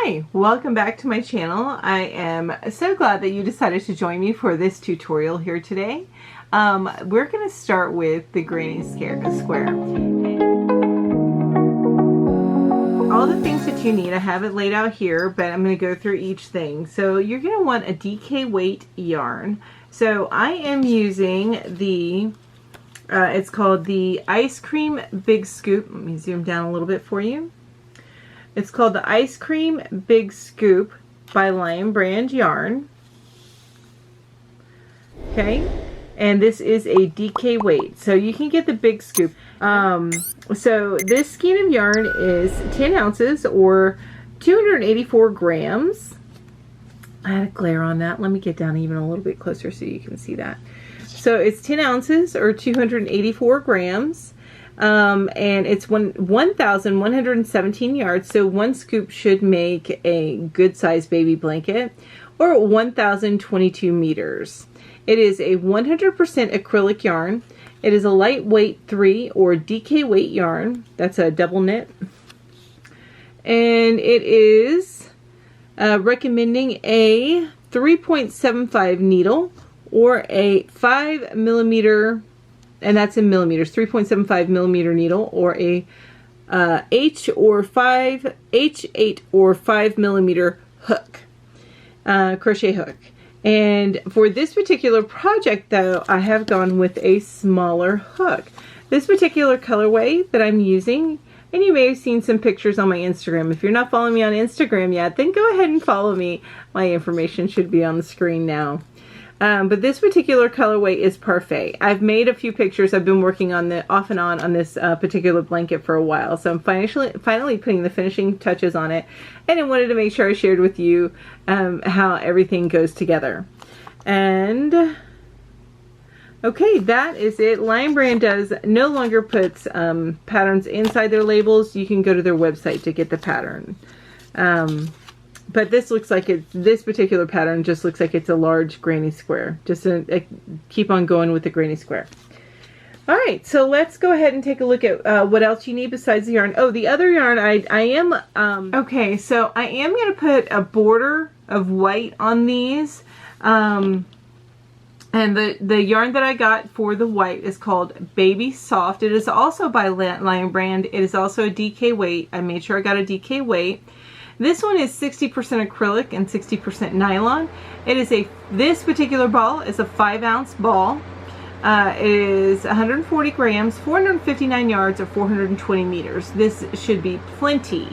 Hi, welcome back to my channel. I am so glad that you decided to join me for this tutorial here today. We're going to start with the granny square. All the things that you need, I have it laid out here, but I'm going to go through each thing. So you're going to want a DK weight yarn. So I am using the, it's called the Ice Cream Big Scoop. Let me zoom down a little bit for you. It's called the Ice Cream Big Scoop by Lion Brand Yarn. Okay, and this is a DK weight, so you can get the Big Scoop. So this skein of yarn is 10 ounces or 284 grams. I had a glare on that. Let me get down even a little bit closer so you can see that. So it's 10 ounces or 284 grams. And it's 1,117 yards, so one scoop should make a good sized baby blanket, or 1,022 meters. It is a 100% acrylic yarn. It is a lightweight 3 or DK weight yarn. That's a double knit. And it is recommending a 3.75 needle or a 5 millimeter, and that's in millimeters, 3.75 millimeter needle, or a H8 or 5 millimeter hook, crochet hook. And for this particular project though, I have gone with a smaller hook. This particular colorway that I'm using, and you may have seen some pictures on my Instagram. If you're not following me on Instagram yet, then go ahead and follow me. My information should be on the screen now. But this particular colorway is Parfait. I've made a few pictures. I've been working on the off and on this particular blanket for a while, so I'm finally putting the finishing touches on it, and I wanted to make sure I shared with you how everything goes together. And okay, that is it. Lion Brand no longer puts patterns inside their labels. You can go to their website to get the pattern. But this looks like this particular pattern just looks like it's a large granny square. Just keep on going with the granny square. All right, so let's go ahead and take a look at what else you need besides the yarn. Oh, the other yarn, okay, so I am going to put a border of white on these. And the yarn that I got for the white is called Baby Soft. It is also by Lion Brand. It is also a DK weight. I made sure I got a DK weight. This one is 60% acrylic and 60% nylon. This particular ball is a 5-ounce ball. It is 140 grams, 459 yards, or 420 meters. This should be plenty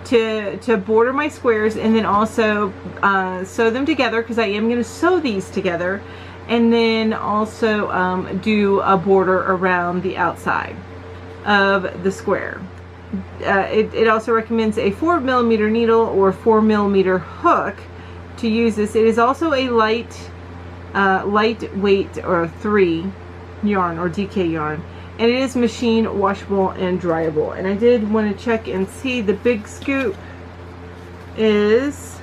to border my squares, and then also sew them together, because I am going to sew these together, and then also do a border around the outside of the square. It also recommends a 4 millimeter needle or 4 millimeter hook to use this. It is also a lightweight or 3 yarn or DK yarn, and it is machine washable and dryable. And I did want to check and see the Big Scoop is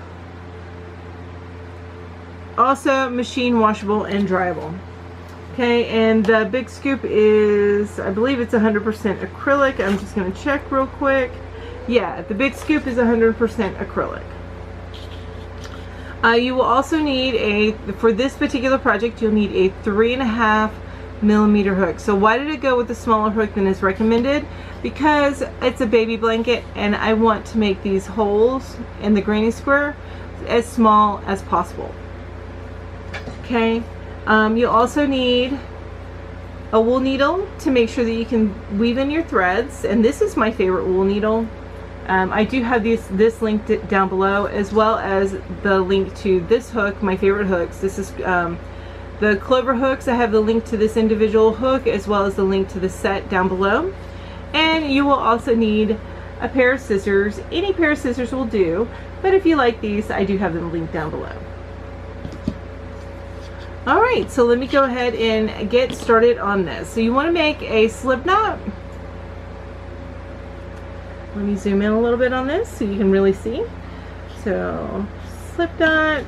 also machine washable and dryable. Okay, and the Big Scoop is, I believe it's 100% acrylic. I'm just going to check real quick. Yeah, the Big Scoop is 100% acrylic. You will also need for this particular project, you'll need a 3.5 millimeter hook. So why did it go with the smaller hook than is recommended? Because it's a baby blanket, and I want to make these holes in the granny square as small as possible. Okay. You'll also need a wool needle to make sure that you can weave in your threads, and this is my favorite wool needle. I do have this linked down below, as well as the link to this hook, my favorite hooks. This is the Clover hooks. I have the link to this individual hook, as well as the link to the set down below. And you will also need a pair of scissors. Any pair of scissors will do, but if you like these, I do have them linked down below. Alright, so let me go ahead and get started on this. So you want to make a slip knot. Let me zoom in a little bit on this so you can really see. So, slip knot.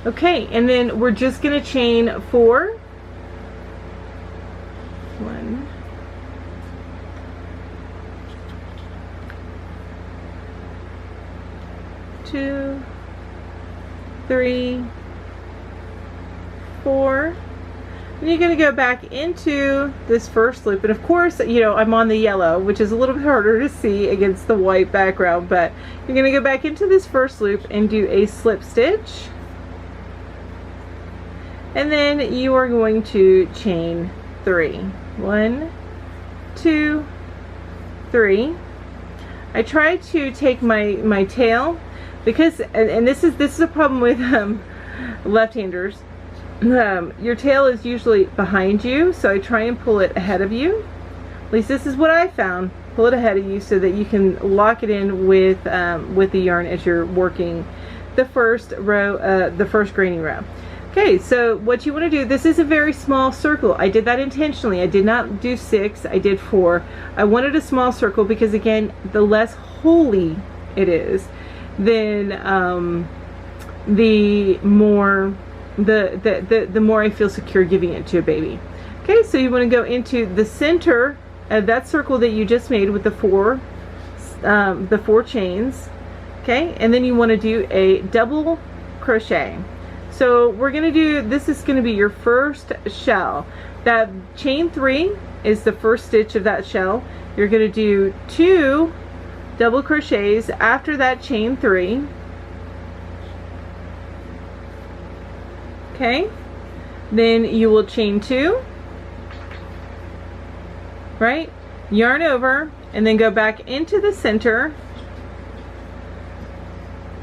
Okay, and then we're just going to chain 4. 1, 2, 3, 4. And you're going to go back into this first loop, and of course, you know, I'm on the yellow, which is a little bit harder to see against the white background, but you're going to go back into this first loop and do a slip stitch, and then you are going to chain 3. 1, 2, 3. I try to take my tail, because and this is a problem with left-handers. Your tail is usually behind you, so I try and pull it ahead of you. At least this is what I found. Pull it ahead of you so that you can lock it in with the yarn as you're working the first row, the first graining row. Okay, so what you want to do, this is a very small circle. I did that intentionally. I did not do 6, I did 4. I wanted a small circle because, again, the less holy it is, then the more the more I feel secure giving it to a baby. Okay, so you want to go into the center of that circle that you just made with the 4 chains. Okay, and then you want to do a double crochet. So we're going to do, this is going to be your first shell. That chain 3 is the first stitch of that shell. You're going to do 2 double crochets after that chain 3. Okay, then you will chain 2, right, yarn over, and then go back into the center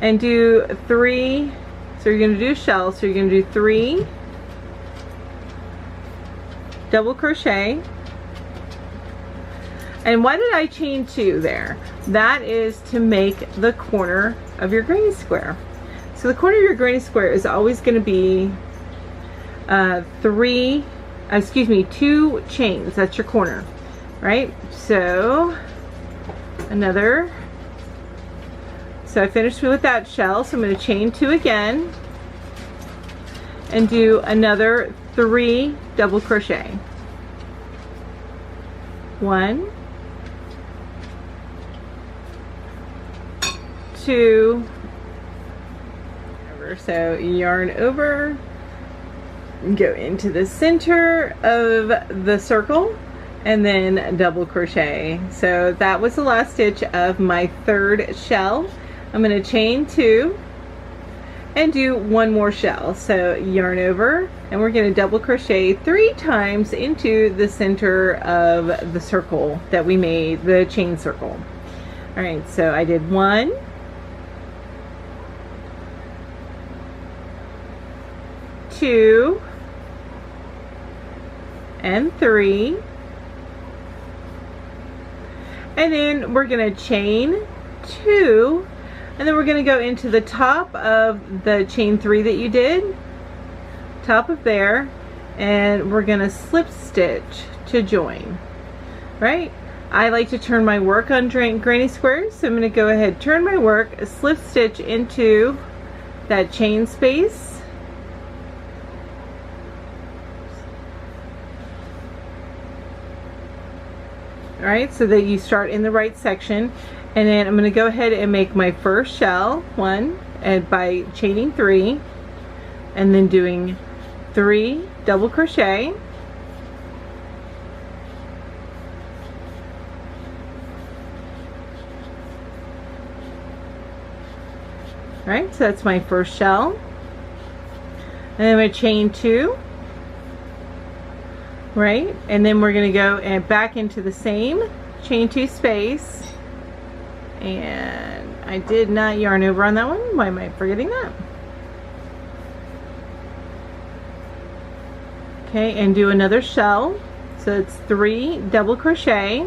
and do 3. So you're going to do shells, so you're going to do 3 double crochet. And why did I chain 2 there? That is to make the corner of your granny square. So the corner of your granny square is always going to be 2 chains. That's your corner, right? So so I finished with that shell, so I'm going to chain 2 again and do another 3 double crochet. 1, 2, so yarn over, go into the center of the circle, and then double crochet. So that was the last stitch of my 3rd shell. I'm going to chain 2 and do 1 more shell. So yarn over, and we're going to double crochet 3 times into the center of the circle that we made, the chain circle. All right, so I did 1, 2, and 3, and then we're going to chain 2, and then we're going to go into the top of the chain 3 that you did, top of there, and we're going to slip stitch to join, right? I like to turn my work on granny squares, so I'm going to go ahead, turn my work, slip stitch into that chain space. Alright, so that you start in the right section, and then I'm going to go ahead and make my first shell, 1, and by chaining 3, and then doing 3 double crochet, right? So that's my first shell, and then I'm going to chain 2. Right, and then we're going to go and back into the same chain 2 space, and I did not yarn over on that one. Why am I forgetting that? Okay, and do another shell, so it's 3 double crochet.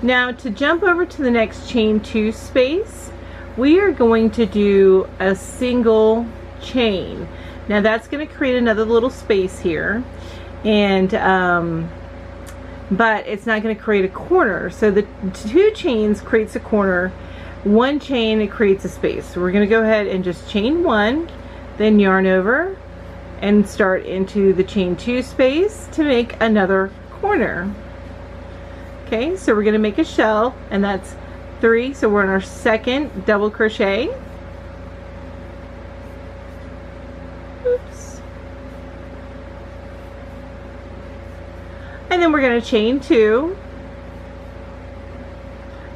Now to jump over to the next chain 2 space, we are going to do a single chain. Now that's going to create another little space here, and but it's not going to create a corner. So the 2 chains creates a corner, 1 chain it creates a space. So we're going to go ahead and just chain 1, then yarn over and start into the chain 2 space to make another corner. Okay, so we're going to make a shell, and that's 3, so we're in our 2nd double crochet, going to chain 2,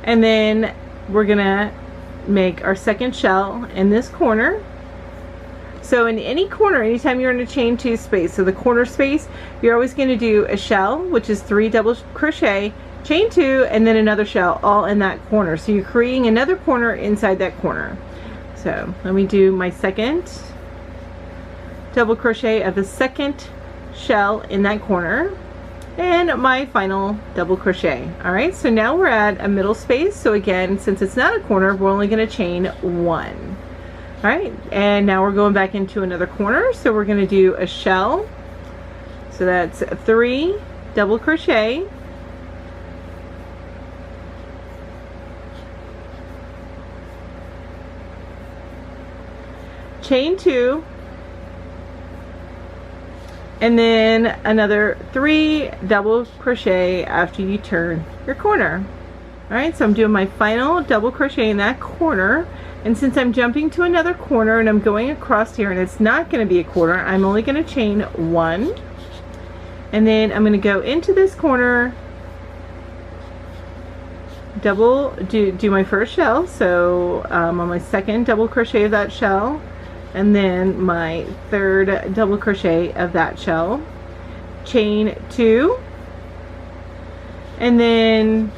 and then we're going to make our second shell in this corner. So in any corner, anytime you're in a chain 2 space, so the corner space, you're always going to do a shell, which is 3 double crochet, chain 2, and then another shell, all in that corner. So you're creating another corner inside that corner. So let me do my second double crochet of the second shell in that corner, and my final double crochet. All right, so now we're at a middle space. So again, since it's not a corner, we're only going to chain 1. All right, and now we're going back into another corner, so we're going to do a shell. So that's 3 double crochet, chain 2, and then another 3 double crochet after you turn your corner. All right, so I'm doing my final double crochet in that corner. And since I'm jumping to another corner and I'm going across here and it's not going to be a corner, I'm only going to chain 1, and then I'm going to go into this corner, do my first shell, so on my second double crochet of that shell, and then my third double crochet of that shell, chain 2, and then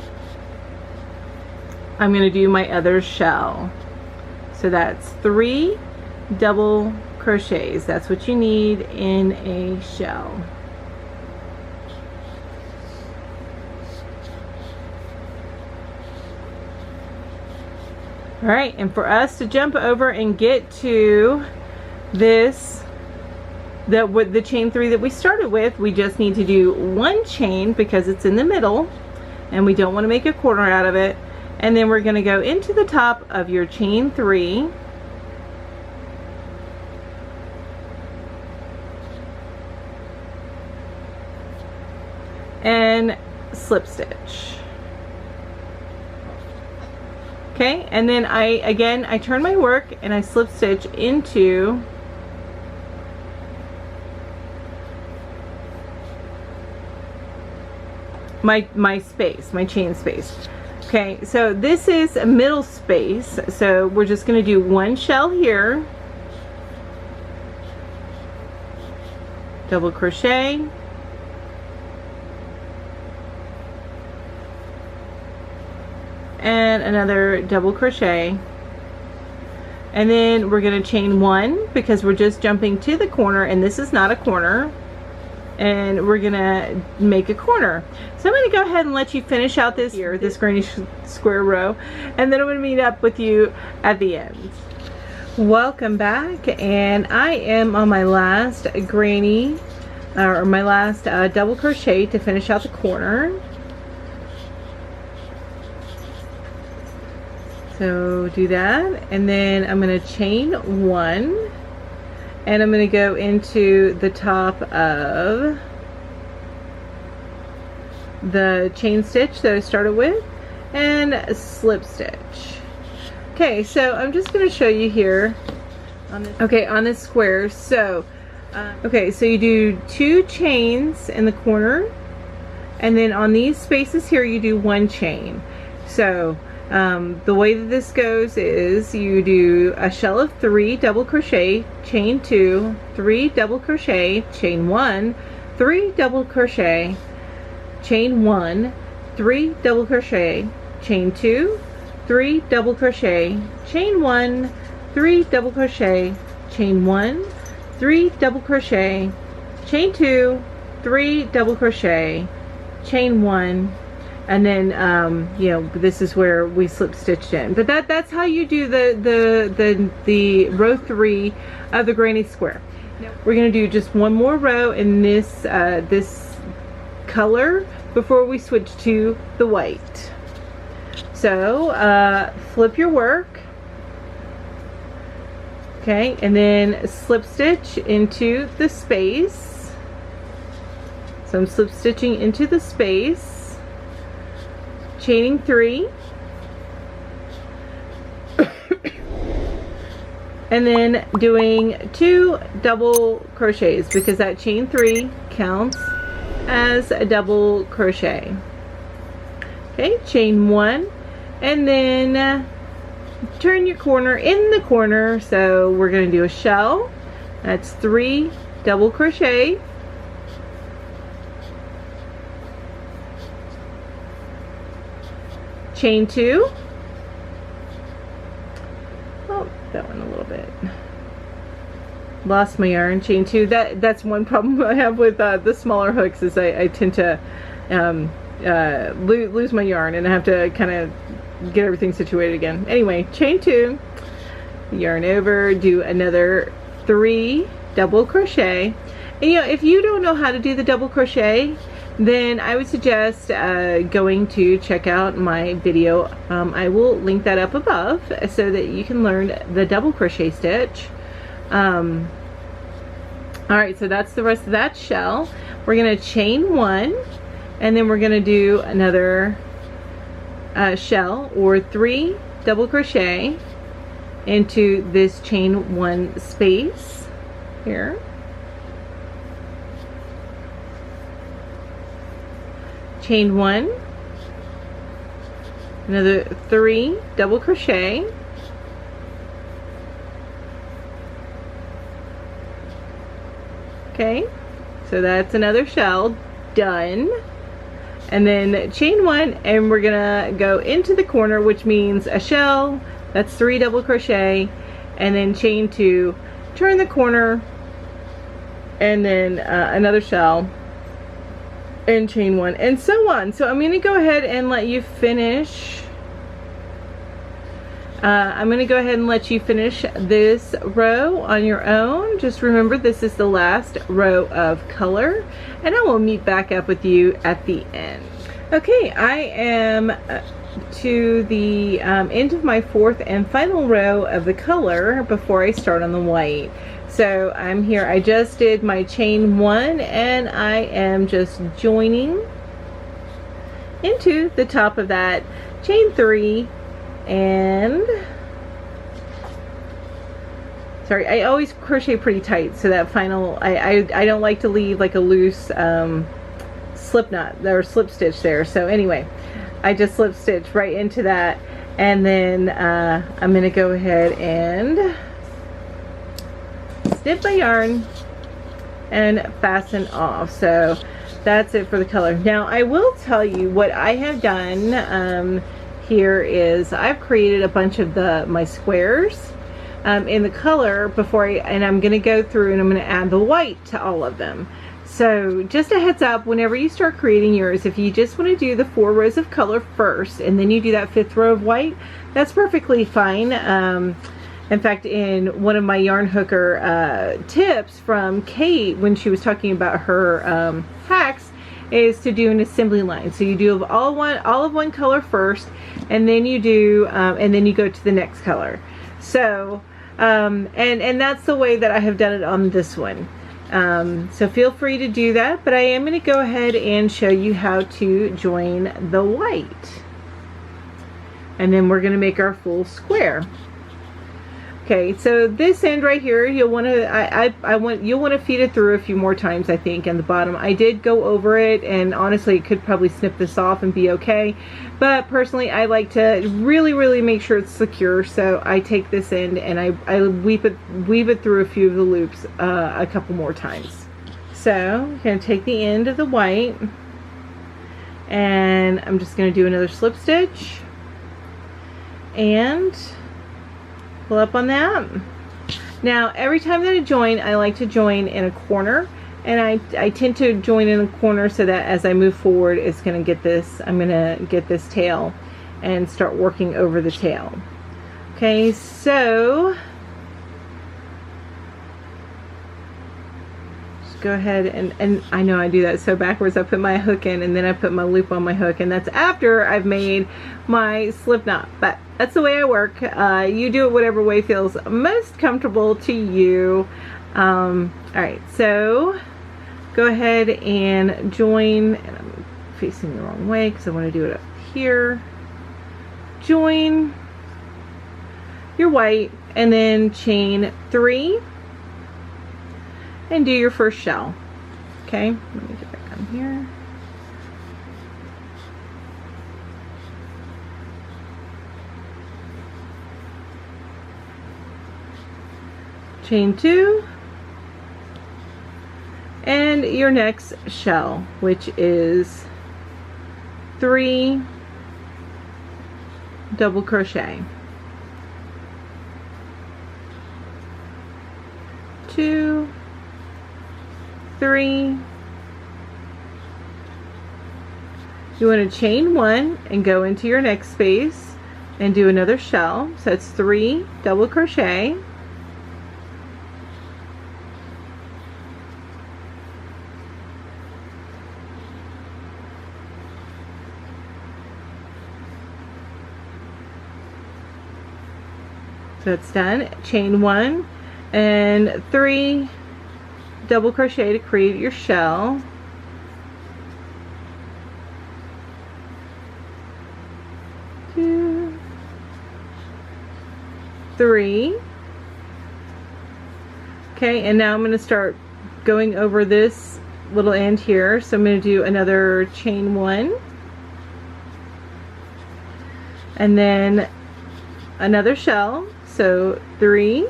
I'm going to do my other shell. So that's 3 double crochets. That's what you need in a shell. All right, and for us to jump over and get to this, with the chain 3 that we started with, we just need to do 1 chain because it's in the middle and we don't want to make a corner out of it. And then we're going to go into the top of your chain 3, and slip stitch. Okay, and then I turn my work and I slip stitch into my space, my chain space. Okay, so this is a middle space, so we're just going to do 1 shell here, double crochet, and another double crochet, and then we're going to chain 1 because we're just jumping to the corner and this is not a corner, and we're gonna make a corner. So I'm gonna go ahead and let you finish out this granny square row, and then I'm gonna meet up with you at the end. Welcome back, and I am on my last granny, or my last double crochet to finish out the corner. So do that, and then I'm gonna chain 1. And I'm going to go into the top of the chain stitch that I started with and slip stitch. Okay, so I'm just going to show you here on this, on this square. So okay, so you do 2 chains in the corner, and then on these spaces here you do 1 chain. So the way that this goes is you do a shell of 3 double crochet, chain 2, 3 double crochet, chain 1, 3 double crochet, chain 1, 3 double crochet, chain 2, 3 double crochet, chain 1, 3 double crochet, chain 1, 3 double crochet, chain 2, 3 double crochet, chain 1, and then you know, this is where we slip stitched in. But that's how you do the row 3 of the granny square. Now, we're going to do just 1 more row in this this color before we switch to the white. So flip your work, okay, and then slip stitch into the space. So I'm slip stitching into the space, chaining 3, and then doing 2 double crochets because that chain 3 counts as a double crochet. Okay, chain 1, and then turn your corner in the corner. So we're going to do a shell. That's 3 double crochet, chain 2. Oh, that one a little bit. Lost my yarn. Chain 2. That's one problem I have with the smaller hooks, is I tend to lose my yarn, and I have to kind of get everything situated again. Anyway, chain 2, yarn over, do another 3 double crochet. And if you don't know how to do the double crochet, then I would suggest going to check out my video. I will link that up above so that you can learn the double crochet stitch. Alright, so that's the rest of that shell. We're going to chain 1, and then we're going to do another shell, or 3 double crochet into this chain 1 space here. Chain 1, another 3 double crochet, okay, so that's another shell done. And then chain 1, and we're gonna go into the corner, which means a shell, that's 3 double crochet, and then chain 2, turn the corner, and then another shell, and chain 1, and so on. So I'm going to go ahead and let you finish. This row on your own. Just remember, this is the last row of color, and I will meet back up with you at the end. Okay, I am to the end of my 4th and final row of the color before I start on the white. So I'm here, I just did my chain 1, and I am just joining into the top of that, chain 3, and sorry, I always crochet pretty tight, so that final, I don't like to leave like a loose slip knot or slip stitch there. So anyway, I just slip stitch right into that, and then I'm going to go ahead and snip my yarn and fasten off. So that's it for the color. Now I will tell you what I have done here is I've created a bunch of my squares in the color before and I'm going to go through and I'm going to add the white to all of them. So just a heads up, whenever you start creating yours, if you just want to do the 4 rows of color first and then you do that 5th row of white, that's perfectly fine. In fact, in one of my yarn hooker tips from Kate, when she was talking about her hacks, is to do an assembly line. So you do all of one color first, and then you do and then you go to the next color. So and that's the way that I have done it on this one. So feel free to do that, but I am going to go ahead and show you how to join the white, and then we're going to make our full square. Okay, so this end right here, you'll want to you'll want to feed it through a few more times, I think, in the bottom. I did go over it, and honestly, it could probably snip this off and be okay. But personally, I like to really make sure it's secure. So I take this end and I weave it through a few of the loops a couple more times. So I'm going to take the end of the white, and I'm just going to do another slip stitch and pull up on that. Now every time that I join, I like to join in a corner, and I tend to join in a corner so that as I move forward, it's going to get this, I'm going to get this tail and start working over the tail. Okay, so just go ahead and I know I do that so backwards. I put my hook in and then I put my loop on my hook, and that's after I've made my slip knot, but that's the way I work. You do it whatever way feels most comfortable to you. Alright, so go ahead and join, and I'm facing the wrong way because I want to do it up here. Join your white and then chain 3 and do your first shell. Okay, let me get back one here. Chain 2, and your next shell, which is 3 double crochet, 2, 3. You want to chain 1 and go into your next space and do another shell. So it's 3 double crochet, so it's done. Chain 1 and 3 double crochet to create your shell. Two, 3. Okay, and now I'm going to start going over this little end here. So I'm going to do another chain 1 and then another shell. So 3,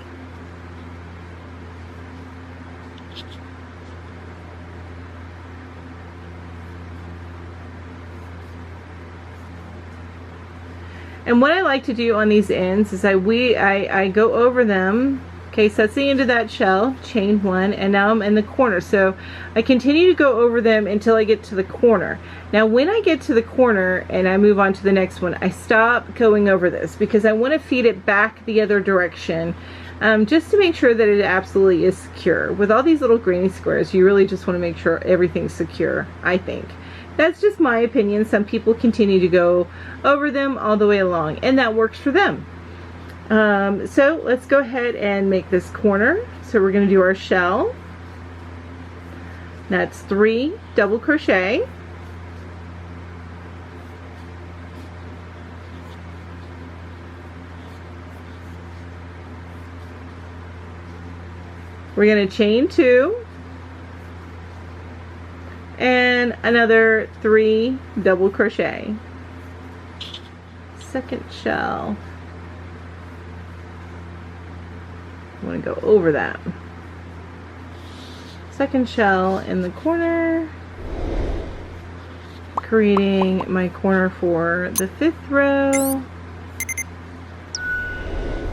and what I like to do on these ends is I go over them. Okay, so that's the end of that shell, chain 1, and now I'm in the corner. So I continue to go over them until I get to the corner. Now when I get to the corner and I move on to the next one, I stop going over this because I want to feed it back the other direction, just to make sure that it absolutely is secure. With all these little granny squares, you really just want to make sure everything's secure, I think. That's just my opinion. Some people continue to go over them all the way along, and that works for them. So let's go ahead and make this corner. So we're going to do our shell. That's 3 double crochet. We're going to chain 2 and another 3 double crochet. Second shell. I want to go over that. Second shell in the corner, creating my corner for the 5th row.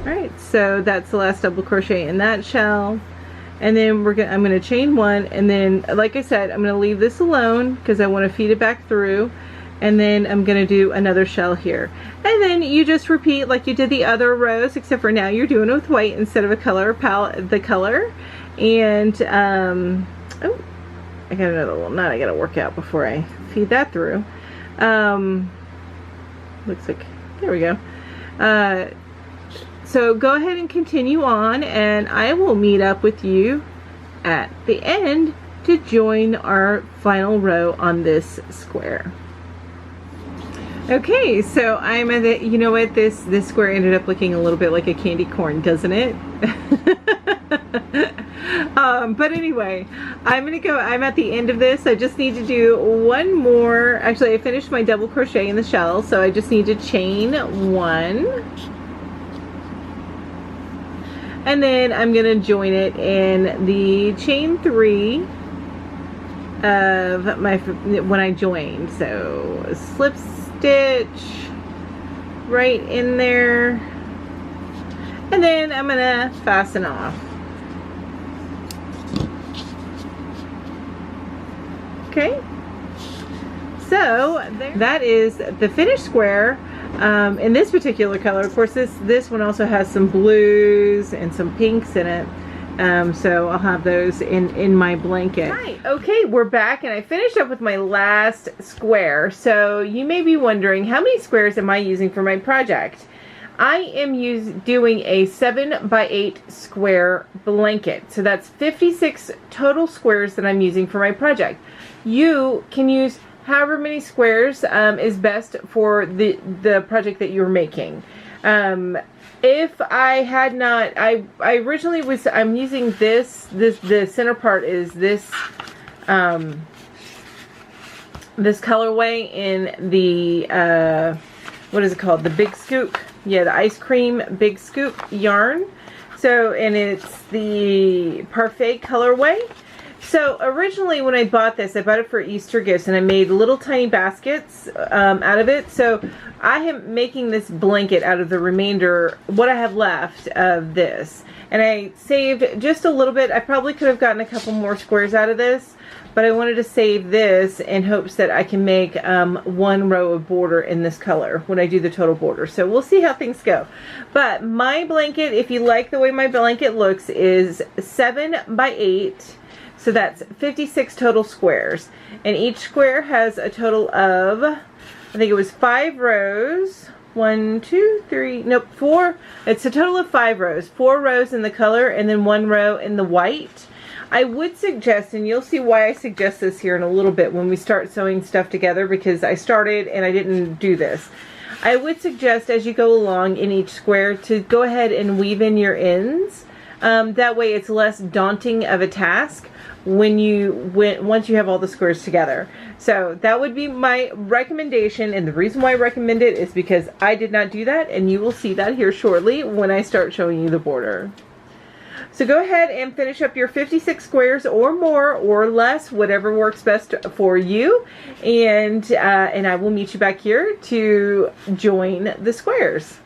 Alright, so that's the last double crochet in that shell. And then I'm going to chain 1, and then like I said, I'm going to leave this alone because I want to feed it back through. And then I'm going to do another shell here. And then you just repeat like you did the other rows, except for now you're doing it with white instead of a color palette, the color. And, oh, I got another little knot I got to work out before I feed that through. Looks like, there we go. So go ahead and continue on, and I will meet up with you at the end to join our final row on this square. Okay, so I'm at the, you know what, this square ended up looking a little bit like a candy corn, doesn't it? But anyway, I'm at the end of this. I just need to do one more. Actually, I finished my double crochet in the shell, so I just need to chain 1. And then I'm going to join it in the chain 3 of my, when I joined. So slip stitch right in there, and then I'm gonna fasten off. Okay, so that is the finished square in this particular color. Of course, this one also has some blues and some pinks in it. So I'll have those in my blanket. Right, okay, we're back, and I finished up with my last square. So you may be wondering, how many squares am I using for my project? I am doing a 7 by 8 square blanket. So that's 56 total squares that I'm using for my project. You can use however many squares is best for the project that you're making. If I had not, I originally I'm using the center part is this this colorway in the, what is it called? The Big Scoop. Yeah, the ice cream Big Scoop yarn. So, and it's the Parfait colorway. So originally when I bought this, I bought it for Easter gifts, and I made little tiny baskets out of it. So I am making this blanket out of the remainder, what I have left of this. And I saved just a little bit. I probably could have gotten a couple more squares out of this, but I wanted to save this in hopes that I can make one row of border in this color when I do the total border. So we'll see how things go. But my blanket, if you like the way my blanket looks, is 7 by 8. So that's 56 total squares. And each square has a total of, I think it was 5 rows. 1, 2, 3, nope, 4. It's a total of 5 rows. 4 rows in the color and then 1 row in the white. I would suggest, and you'll see why I suggest this here in a little bit when we start sewing stuff together, because I started and I didn't do this. I would suggest as you go along in each square to go ahead and weave in your ends. That way it's less daunting of a task once you have all the squares together. So that would be my recommendation, and the reason why I recommend it is because I did not do that, and you will see that here shortly when I start showing you the border. So go ahead and finish up your 56 squares or more or less, whatever works best for you, and I will meet you back here to join the squares.